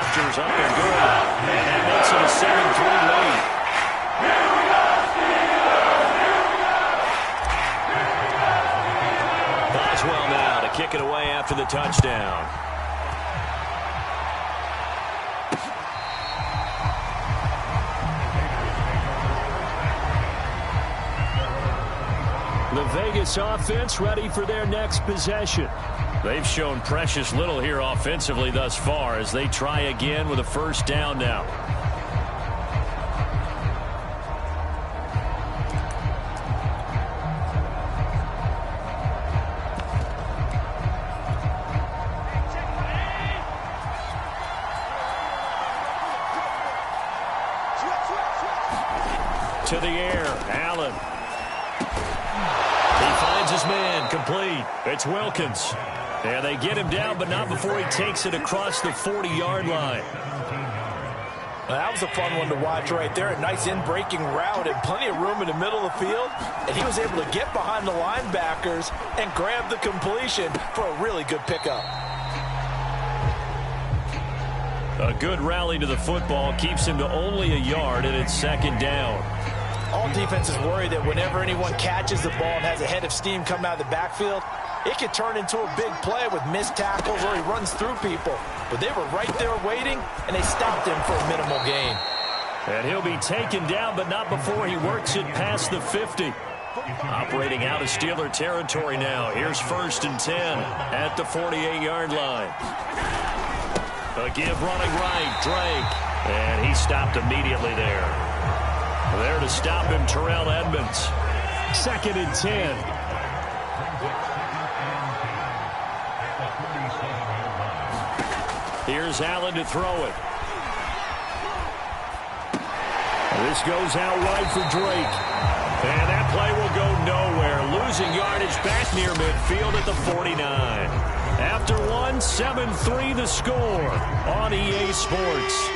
Captures up and good. And that makes it a 7-3 lead. Boswell now to kick it away after the touchdown. The Vegas offense ready for their next possession. They've shown precious little here offensively thus far as they try again with a first down now. To the air, Allen. He finds his man, complete. It's Wilkins. And they get him down, but not before he takes it across the 40-yard line. Well, that was a fun one to watch right there. A nice in-breaking route and plenty of room in the middle of the field. And he was able to get behind the linebackers and grab the completion for a really good pickup. A good rally to the football keeps him to only a yard, and it's second down. All defenses worry that whenever anyone catches the ball and has a head of steam coming out of the backfield, it could turn into a big play with missed tackles or he runs through people. But they were right there waiting, and they stopped him for a minimal gain. And he'll be taken down, but not before he works it past the 50. Operating out of Steeler territory now. Here's 1st and 10 at the 48-yard line. A give running right, Drake. And he stopped immediately there. There to stop him, Terrell Edmonds. 2nd and 10. Here's Allen to throw it. This goes out wide for Drake. And that play will go nowhere. Losing yardage back near midfield at the 49. After one, 7-3 the score on EA Sports.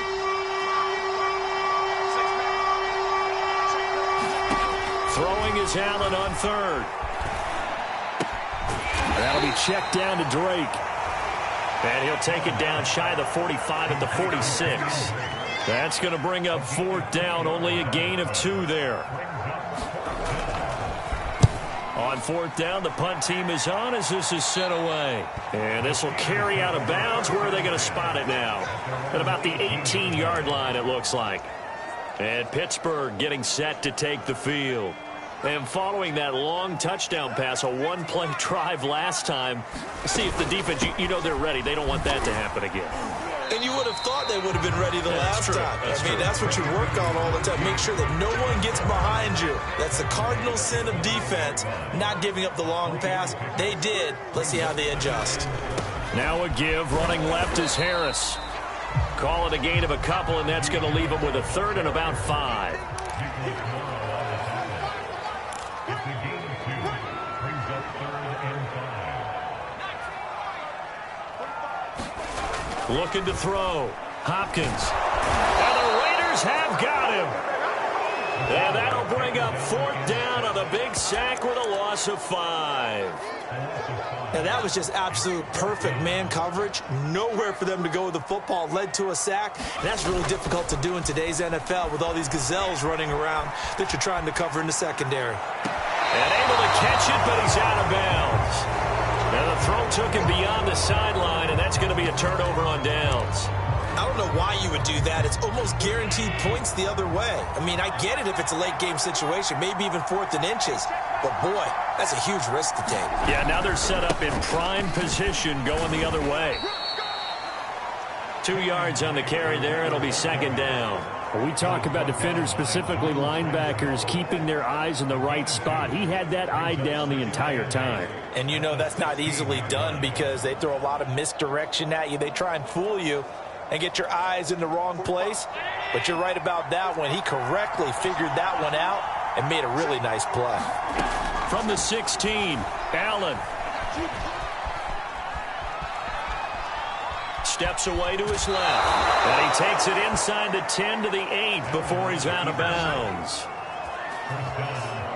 Throwing is Allen on 3rd. That'll be checked down to Drake. And he'll take it down shy of the 45 at the 46. That's going to bring up 4th down, only a gain of 2 there. On 4th down, the punt team is on as this is sent away. And this will carry out of bounds. Where are they going to spot it now? At about the 18-yard line, it looks like. And Pittsburgh getting set to take the field. And following that long touchdown pass, a one-play drive last time, see if the defense, you know they're ready. They don't want that to happen again. And you would have thought they would have been ready the last time. That's what you work on all the time. Make sure that no one gets behind you. That's the cardinal sin of defense, not giving up the long pass. They did. Let's see how they adjust. Now a give. Running left is Harris. Call it a gain of a couple, and that's going to leave him with a 3rd and about 5. Looking to throw. Hopkins. And the Raiders have got him. And that'll bring up 4th down on the big sack with a loss of 5. And that was just absolute perfect man coverage. Nowhere for them to go with the football. Led to a sack. And that's really difficult to do in today's NFL with all these gazelles running around that you're trying to cover in the secondary. And able to catch it, but he's out of bounds. Now the throw took him beyond the sideline, and that's going to be a turnover on downs. I don't know why you would do that. It's almost guaranteed points the other way. I mean, I get it if it's a late game situation, maybe even 4th and inches. But, boy, that's a huge risk to take. Yeah, now they're set up in prime position going the other way. 2 yards on the carry there. It'll be 2nd down. We talk about defenders, specifically linebackers, keeping their eyes in the right spot. He had that eye down the entire time. And you know that's not easily done because they throw a lot of misdirection at you. They try and fool you and get your eyes in the wrong place. But you're right about that one. He correctly figured that one out and made a really nice play. From the 16, Allen. Steps away to his left. And he takes it inside the 10 to the 8 before he's out of bounds.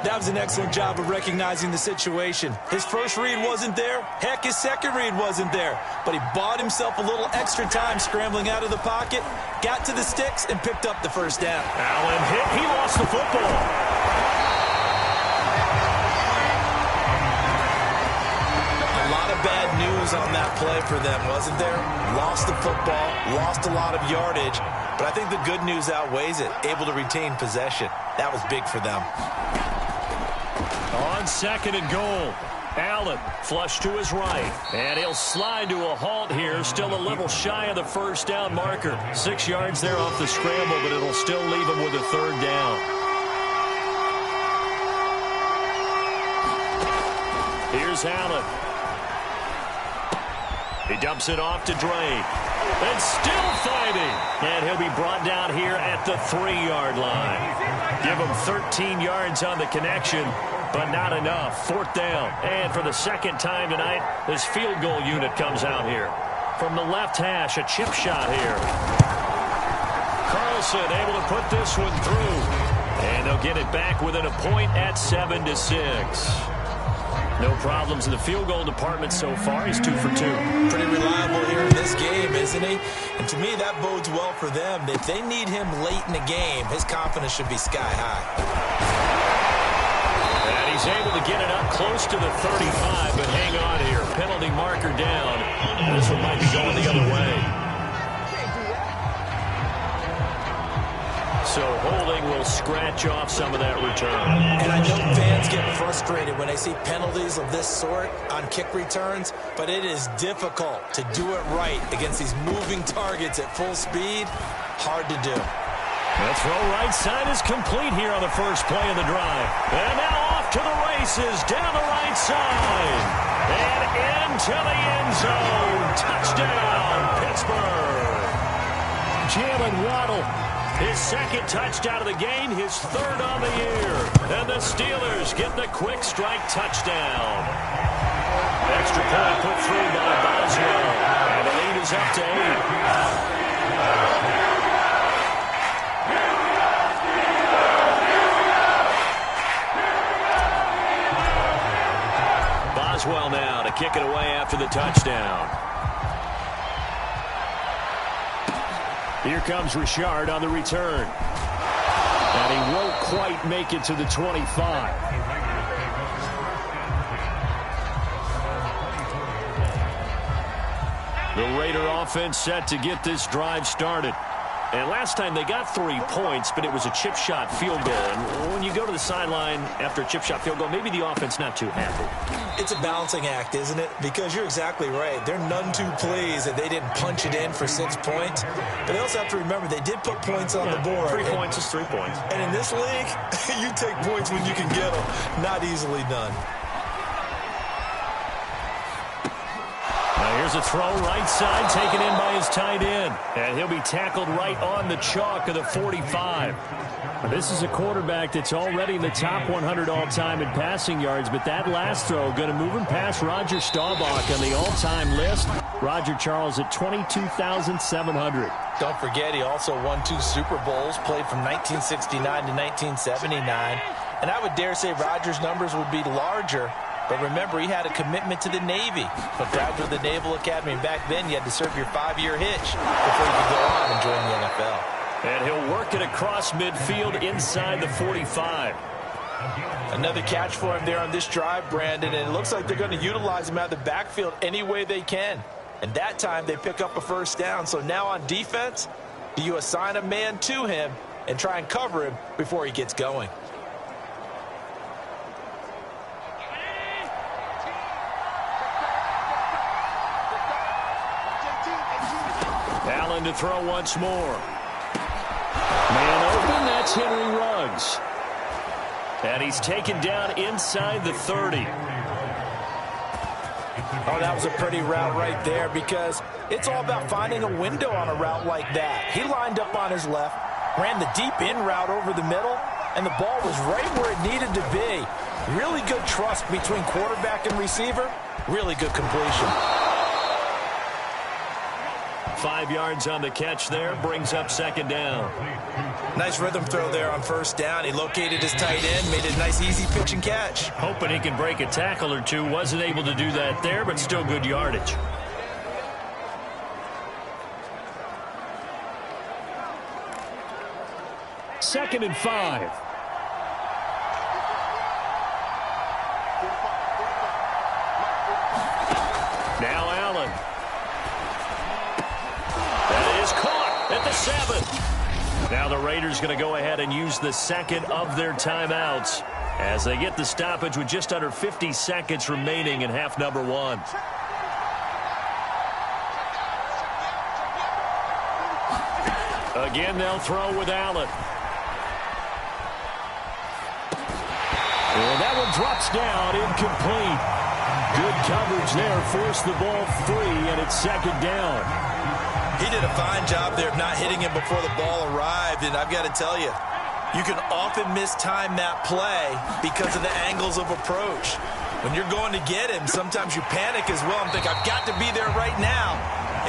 That was an excellent job of recognizing the situation. His first read wasn't there. Heck, his second read wasn't there. But he bought himself a little extra time scrambling out of the pocket, got to the sticks, and picked up the first down. Allen hit. He lost the football. A lot of bad news on that play for them, wasn't there? Lost the football, lost a lot of yardage, but I think the good news outweighs it. Able to retain possession. That was big for them. On second and goal, Allen flush to his right, and he'll slide to a halt here, still a little shy of the first down marker. 6 yards there off the scramble, but it'll still leave him with a third down. Here's Allen. He dumps it off to Drake. And still fighting. And he'll be brought down here at the 3-yard line. Give him 13 yards on the connection, but not enough. 4th down. And for the second time tonight, this field goal unit comes out here. From the left hash, a chip shot here. Carlson able to put this one through. And they'll get it back within a point at 7-6. No problems in the field goal department so far. He's 2 for 2. Pretty reliable here in this game, isn't he? And to me, that bodes well for them. If they need him late in the game, his confidence should be sky high. And he's able to get it up close to the 35, but hang on here. Penalty marker down. This one might be going the other way. So holding will scratch off some of that return. And I know fans get frustrated when they see penalties of this sort on kick returns, but it is difficult to do it right against these moving targets at full speed. Hard to do. The throw right side is complete here on the first play of the drive. And now off to the races down the right side. And into the end zone. Touchdown, Pittsburgh. Jalen Waddle. His second touchdown of the game, his third on the year. And the Steelers get the quick strike touchdown. Extra point put through by Boswell. And the lead is up to 8. Boswell now to kick it away after the touchdown. Here comes Richard on the return. And he won't quite make it to the 25. The Raider offense set to get this drive started. And last time they got 3 points, but it was a chip shot field goal. And when you go to the sideline after a chip shot field goal, maybe the offense not too happy. It's a balancing act, isn't it? Because you're exactly right. They're none too pleased that they didn't punch it in for 6 points. But they also have to remember they did put points on the board. 3 points is 3 points. And in this league, you take points when you can get them. Not easily done. Here's a throw right side taken in by his tight end. And he'll be tackled right on the chalk of the 45. This is a quarterback that's already in the top 100 all-time in passing yards, but that last throw going to move him past Roger Staubach on the all-time list. Roger Charles at 22,700. Don't forget, he also won 2 Super Bowls, played from 1969 to 1979. And I would dare say Roger's numbers would be larger. But remember, he had a commitment to the Navy. A graduate of the Naval Academy. And back then, you had to serve your 5-year hitch before you could go on and join the NFL. And he'll work it across midfield inside the 45. Another catch for him there on this drive, Brandon. And it looks like they're going to utilize him out of the backfield any way they can. And that time, they pick up a first down. So now on defense, do you assign a man to him and try and cover him before he gets going? Allen to throw once more. Man open, that's Henry Ruggs. And he's taken down inside the 30. Oh, that was a pretty route right there because it's all about finding a window on a route like that. He lined up on his left, ran the deep in route over the middle, and the ball was right where it needed to be. Really good trust between quarterback and receiver. Really good completion. 5 yards on the catch there, brings up second down. Nice rhythm throw there on first down. He located his tight end, made it a nice easy pitch and catch. Hoping he can break a tackle or two. Wasn't able to do that there, but still good yardage. Second and 5. Now Allen. That is caught at the 7. Now the Raiders going to go ahead and use the second of their timeouts as they get the stoppage with just under 50 seconds remaining in half number 1. Again, they'll throw with Allen. And that one drops down, incomplete. Good coverage there, forced the ball free, and it's second down. He did a fine job there of not hitting him before the ball arrived, and I've got to tell you, you can often mistime that play because of the angles of approach. When you're going to get him, sometimes you panic as well and think, I've got to be there right now.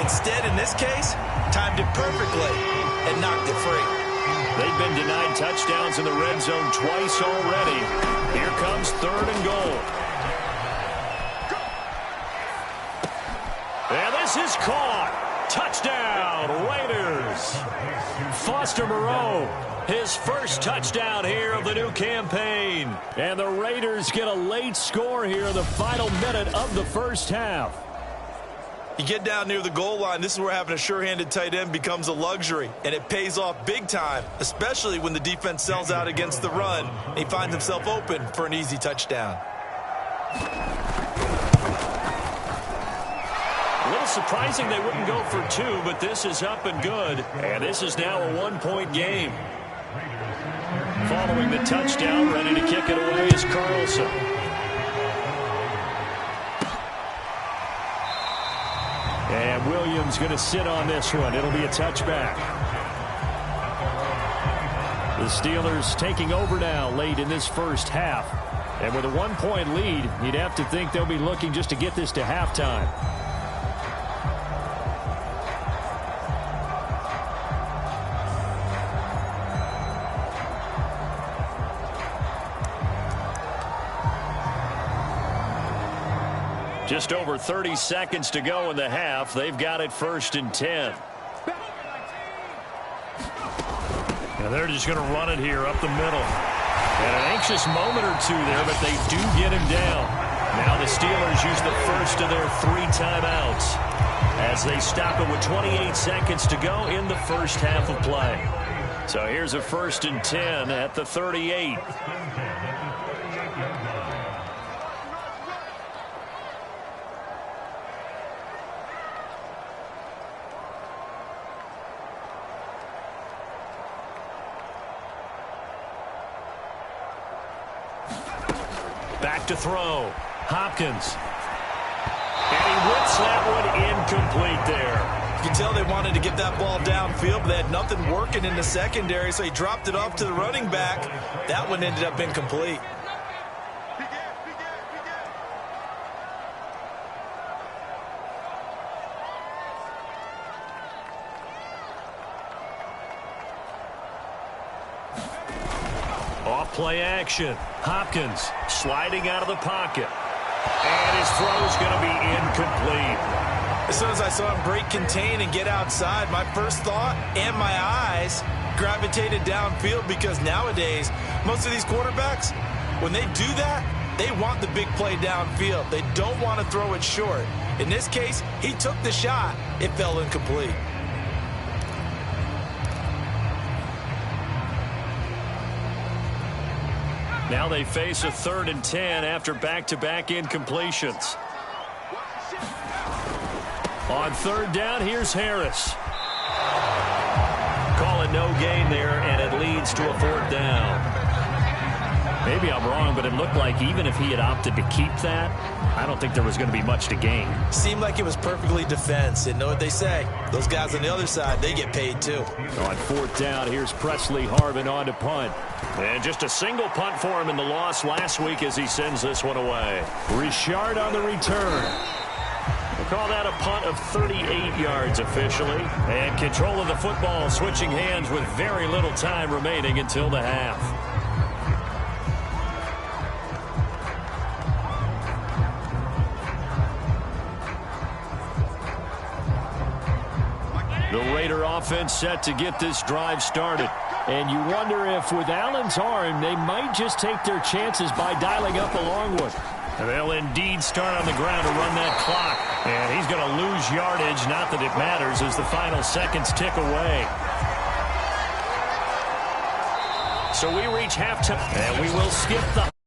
Instead, in this case, timed it perfectly and knocked it free. They've been denied touchdowns in the red zone twice already. Here comes third and goal. And this is caught. Touchdown, Raiders. Foster Moreau, his first touchdown here of the new campaign. And the Raiders get a late score here in the final minute of the first half. You get down near the goal line, this is where having a sure-handed tight end becomes a luxury, and it pays off big time, especially when the defense sells out against the run, and he finds himself open for an easy touchdown. A little surprising they wouldn't go for 2, but this is up and good, and this is now a 1-point game. Following the touchdown, ready to kick it away is Carlson. And Williams going to sit on this one. It'll be a touchback. The Steelers taking over now late in this first half. And with a 1-point lead, you'd have to think they'll be looking just to get this to halftime. Just over 30 seconds to go in the half. They've got it 1st and 10. And they're just going to run it here up the middle. And an anxious moment or two there, but they do get him down. Now the Steelers use the first of their 3 timeouts as they stop it with 28 seconds to go in the first half of play. So here's a 1st and 10 at the 38. Back to throw. Hopkins. And he whips that one incomplete there. You can tell they wanted to get that ball downfield, but they had nothing working in the secondary, so he dropped it off to the running back. That one ended up incomplete. Off-play action. Hopkins sliding out of the pocket. And his throw's going to be incomplete. As soon as I saw him break contain and get outside, my first thought and my eyes gravitated downfield, because nowadays, most of these quarterbacks, when they do that, they want the big play downfield. They don't want to throw it short. In this case, he took the shot. It fell incomplete. Now they face a 3rd and 10 after back-to-back incompletions. On 3rd down, here's Harris. Calling no gain there, and it leads to a 4th down. Maybe I'm wrong, but it looked like even if he had opted to keep that, I don't think there was going to be much to gain. Seemed like it was perfectly defense. And know what they say? Those guys on the other side, they get paid too. On 4th down, here's Presley Harvin on to punt. And just a single punt for him in the loss last week as he sends this one away. Richard on the return. Call that a punt of 38 yards officially. And control of the football switching hands with very little time remaining until the half. The Raider offense set to get this drive started. And you wonder if with Allen's arm, they might just take their chances by dialing up a long one. And they'll indeed start on the ground to run that clock. And he's going to lose yardage, not that it matters, as the final seconds tick away. So we reach halftime, and we will skip the